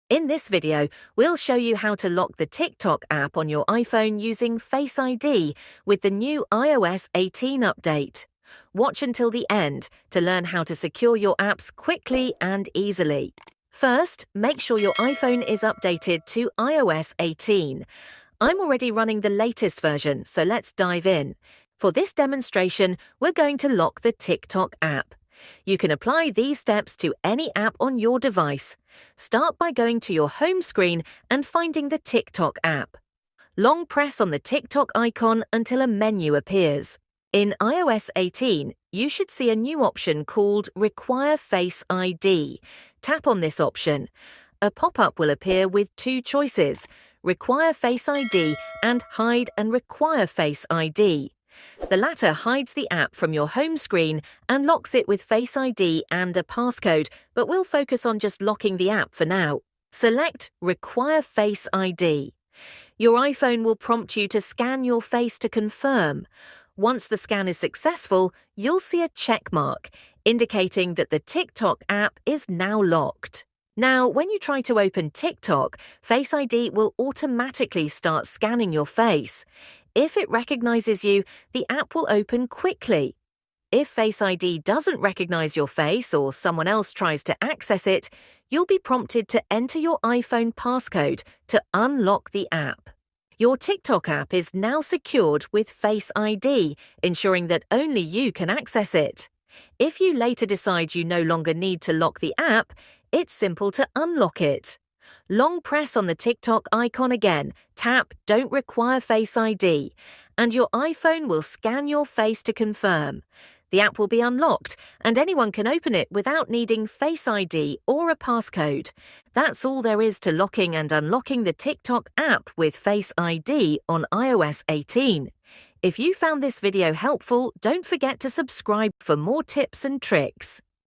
In this video, we'll show you how to lock the TikTok app on your iPhone using Face ID with the new iOS 18 update. Watch until the end to learn how to secure your apps quickly and easily. First, make sure your iPhone is updated to iOS 18. I'm already running the latest version, so let's dive in. For this demonstration, we're going to lock the TikTok app. You can apply these steps to any app on your device. Start by going to your home screen and finding the TikTok app. Long press on the TikTok icon until a menu appears. In iOS 18, you should see a new option called Require Face ID. Tap on this option. A pop-up will appear with two choices: Require Face ID and Hide and Require Face ID. The latter hides the app from your home screen and locks it with Face ID and a passcode, but we'll focus on just locking the app for now. Select Require Face ID. Your iPhone will prompt you to scan your face to confirm. Once the scan is successful, you'll see a check mark, indicating that the TikTok app is now locked. Now, when you try to open TikTok, Face ID will automatically start scanning your face. If it recognizes you, the app will open quickly. If Face ID doesn't recognize your face or someone else tries to access it, you'll be prompted to enter your iPhone passcode to unlock the app. Your TikTok app is now secured with Face ID, ensuring that only you can access it. If you later decide you no longer need to lock the app, it's simple to unlock it. Long press on the TikTok icon again, tap Don't Require Face ID, and your iPhone will scan your face to confirm. The app will be unlocked, and anyone can open it without needing Face ID or a passcode. That's all there is to locking and unlocking the TikTok app with Face ID on iOS 18. If you found this video helpful, don't forget to subscribe for more tips and tricks.